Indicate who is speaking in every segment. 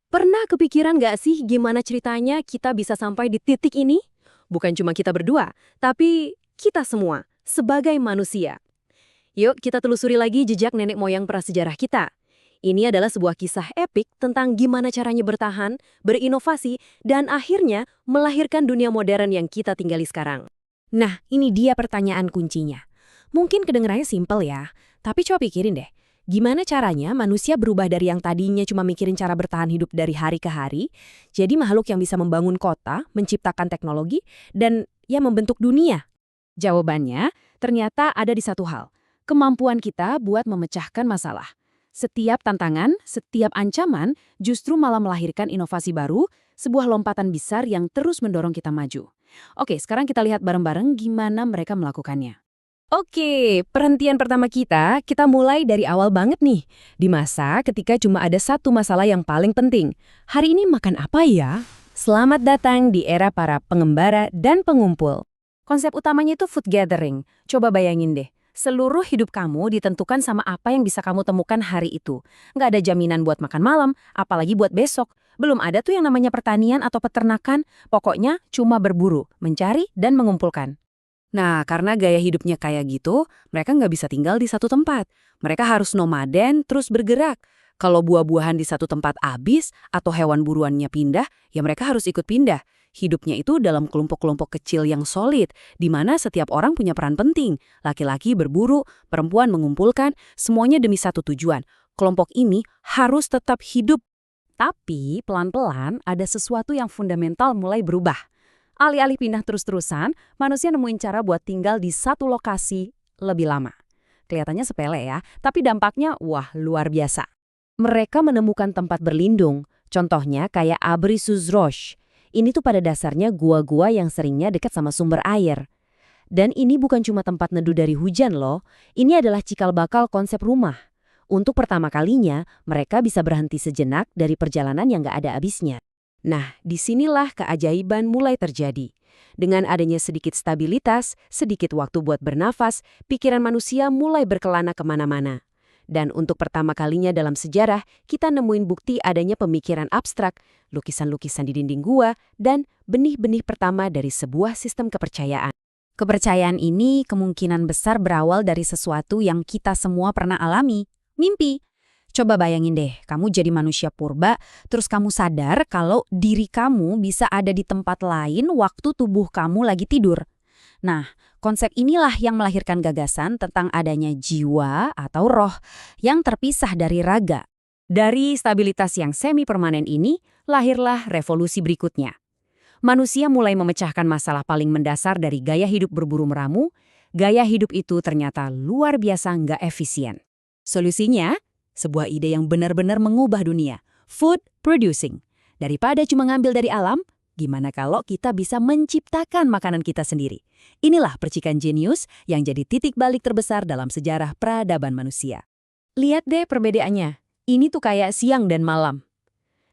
Speaker 1: Pernah kepikiran nggak sih gimana ceritanya kita bisa sampai di titik ini? Bukan cuma kita berdua, tapi kita semua, sebagai manusia. Yuk kita telusuri lagi jejak nenek moyang prasejarah kita. Ini adalah sebuah kisah epik tentang gimana caranya bertahan, berinovasi, dan akhirnya melahirkan dunia modern yang kita tinggali sekarang.
Speaker 2: Nah, ini dia pertanyaan kuncinya. Mungkin kedengarannya simpel ya, tapi coba pikirin deh. Gimana caranya manusia berubah dari yang tadinya cuma mikirin cara bertahan hidup dari hari ke hari, jadi makhluk yang bisa membangun kota, menciptakan teknologi, dan ya membentuk dunia? Jawabannya ternyata ada di satu hal. Kemampuan kita buat memecahkan masalah. Setiap tantangan, setiap ancaman justru malah melahirkan inovasi baru, sebuah lompatan besar yang terus mendorong kita maju. Oke, sekarang kita lihat bareng-bareng gimana mereka melakukannya. Oke, perhentian pertama kita mulai dari awal banget nih. Di masa ketika cuma ada satu masalah yang paling penting. Hari ini makan apa ya? Selamat datang di era para pengembara dan pengumpul. Konsep utamanya itu food gathering. Coba bayangin deh, seluruh hidup kamu ditentukan sama apa yang bisa kamu temukan hari itu. Nggak ada jaminan buat makan malam, apalagi buat besok. Belum ada tuh yang namanya pertanian atau peternakan. Pokoknya cuma berburu, mencari, dan mengumpulkan. Nah, karena gaya hidupnya kayak gitu, mereka nggak bisa tinggal di satu tempat. Mereka harus nomaden, terus bergerak. Kalau buah-buahan di satu tempat habis, atau hewan buruannya pindah, ya mereka harus ikut pindah. Hidupnya itu dalam kelompok-kelompok kecil yang solid, di mana setiap orang punya peran penting. Laki-laki berburu, perempuan mengumpulkan, semuanya demi satu tujuan. Kelompok ini harus tetap hidup. Tapi, pelan-pelan ada sesuatu yang fundamental mulai berubah. Alih-alih pindah terus-terusan, manusia nemuin cara buat tinggal di satu lokasi lebih lama. Kelihatannya sepele ya, tapi dampaknya wah luar biasa. Mereka menemukan tempat berlindung, contohnya kayak Abri Suzrosh. Ini tuh pada dasarnya gua-gua yang seringnya dekat sama sumber air. Dan ini bukan cuma tempat neduh dari hujan loh, ini adalah cikal bakal konsep rumah. Untuk pertama kalinya, mereka bisa berhenti sejenak dari perjalanan yang gak ada habisnya. Nah, disinilah keajaiban mulai terjadi. Dengan adanya sedikit stabilitas, sedikit waktu buat bernafas, pikiran manusia mulai berkelana kemana-mana. Dan untuk pertama kalinya dalam sejarah, kita nemuin bukti adanya pemikiran abstrak, lukisan-lukisan di dinding gua, dan benih-benih pertama dari sebuah sistem kepercayaan. Kepercayaan ini kemungkinan besar berawal dari sesuatu yang kita semua pernah alami, mimpi. Coba bayangin deh, kamu jadi manusia purba, terus kamu sadar kalau diri kamu bisa ada di tempat lain waktu tubuh kamu lagi tidur. Nah, konsep inilah yang melahirkan gagasan tentang adanya jiwa atau roh yang terpisah dari raga. Dari stabilitas yang semi-permanen ini, lahirlah revolusi berikutnya. Manusia mulai memecahkan masalah paling mendasar dari gaya hidup berburu meramu. Gaya hidup itu ternyata luar biasa nggak efisien. Solusinya, sebuah ide yang benar-benar mengubah dunia, food producing. Daripada cuma ngambil dari alam, gimana kalau kita bisa menciptakan makanan kita sendiri? Inilah percikan jenius yang jadi titik balik terbesar dalam sejarah peradaban manusia. Lihat deh perbedaannya, ini tuh kayak siang dan malam.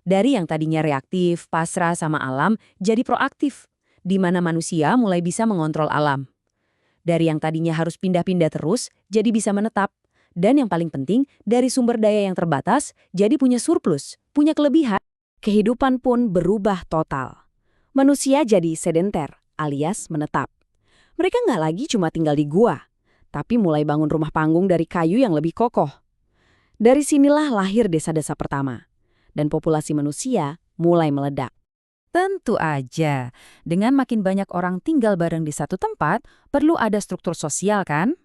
Speaker 2: Dari yang tadinya reaktif, pasrah sama alam, jadi proaktif, di mana manusia mulai bisa mengontrol alam. Dari yang tadinya harus pindah-pindah terus, jadi bisa menetap. Dan yang paling penting, dari sumber daya yang terbatas, jadi punya surplus, punya kelebihan. Kehidupan pun berubah total. Manusia jadi sedenter, alias menetap. Mereka nggak lagi cuma tinggal di gua, tapi mulai bangun rumah panggung dari kayu yang lebih kokoh. Dari sinilah lahir desa-desa pertama. Dan populasi manusia mulai meledak. Tentu aja, dengan makin banyak orang tinggal bareng di satu tempat, perlu ada struktur sosial kan?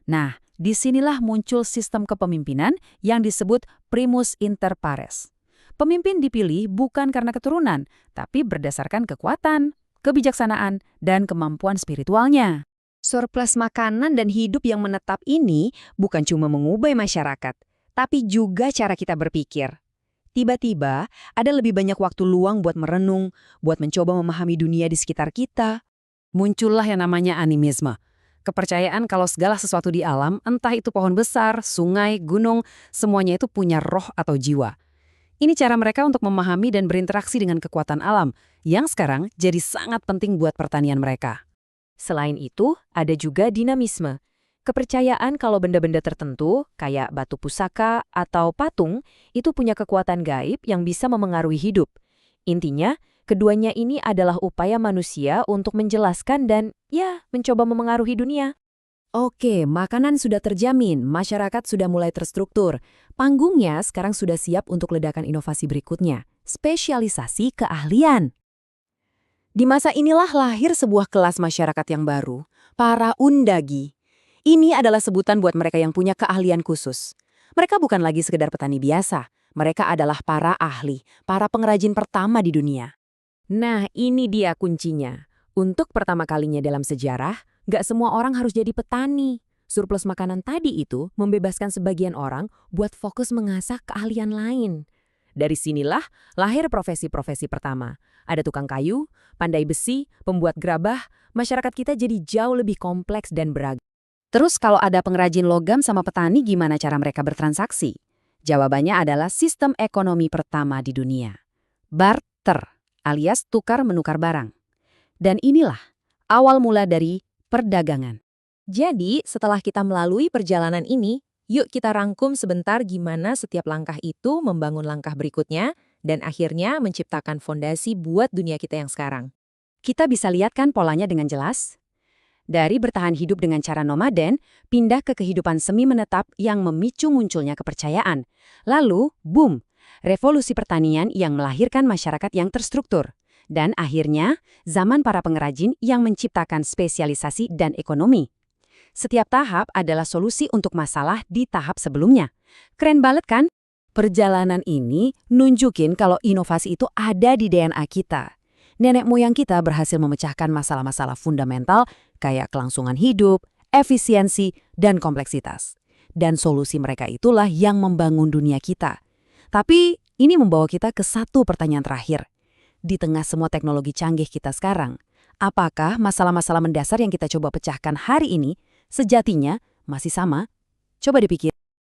Speaker 2: Nah, disinilah muncul sistem kepemimpinan yang disebut primus inter pares. Pemimpin dipilih bukan karena keturunan, tapi berdasarkan kekuatan, kebijaksanaan, dan kemampuan spiritualnya. Surplus makanan dan hidup yang menetap ini bukan cuma mengubah masyarakat, tapi juga cara kita berpikir. Tiba-tiba, ada lebih banyak waktu luang buat merenung, buat mencoba memahami dunia di sekitar kita. Muncullah yang namanya animisme. Kepercayaan kalau segala sesuatu di alam, entah itu pohon besar, sungai, gunung, semuanya itu punya roh atau jiwa. Ini cara mereka untuk memahami dan berinteraksi dengan kekuatan alam, yang sekarang jadi sangat penting buat pertanian mereka. Selain itu, ada juga dinamisme. Kepercayaan kalau benda-benda tertentu, kayak batu pusaka atau patung, itu punya kekuatan gaib yang bisa memengaruhi hidup. Intinya, keduanya ini adalah upaya manusia untuk menjelaskan dan, mencoba memengaruhi dunia.
Speaker 1: Oke, makanan sudah terjamin, masyarakat sudah mulai terstruktur. Panggungnya sekarang sudah siap untuk ledakan inovasi berikutnya, spesialisasi keahlian. Di masa inilah lahir sebuah kelas masyarakat yang baru, para undagi. Ini adalah sebutan buat mereka yang punya keahlian khusus. Mereka bukan lagi sekedar petani biasa, mereka adalah para ahli, para pengrajin pertama di dunia.
Speaker 2: Nah, ini dia kuncinya. Untuk pertama kalinya dalam sejarah, nggak semua orang harus jadi petani. Surplus makanan tadi itu membebaskan sebagian orang buat fokus mengasah keahlian lain. Dari sinilah lahir profesi-profesi pertama. Ada tukang kayu, pandai besi, pembuat gerabah, masyarakat kita jadi jauh lebih kompleks dan beragam.
Speaker 1: Terus kalau ada pengrajin logam sama petani gimana cara mereka bertransaksi? Jawabannya adalah sistem ekonomi pertama di dunia. Barter, alias tukar-menukar barang. Dan inilah awal mula dari perdagangan. Jadi, setelah kita melalui perjalanan ini, yuk kita rangkum sebentar gimana setiap langkah itu membangun langkah berikutnya dan akhirnya menciptakan fondasi buat dunia kita yang sekarang. Kita bisa lihat kan polanya dengan jelas? Dari bertahan hidup dengan cara nomaden, pindah ke kehidupan semi-menetap yang memicu munculnya kepercayaan. Lalu, boom, revolusi pertanian yang melahirkan masyarakat yang terstruktur. Dan akhirnya, zaman para pengrajin yang menciptakan spesialisasi dan ekonomi. Setiap tahap adalah solusi untuk masalah di tahap sebelumnya. Keren banget kan? Perjalanan ini nunjukin kalau inovasi itu ada di DNA kita. Nenek moyang kita berhasil memecahkan masalah-masalah fundamental kayak kelangsungan hidup, efisiensi, dan kompleksitas. Dan solusi mereka itulah yang membangun dunia kita. Tapi ini membawa kita ke satu pertanyaan terakhir. Di tengah semua teknologi canggih kita sekarang, apakah masalah-masalah mendasar yang kita coba pecahkan hari ini sejatinya masih sama? Coba dipikir.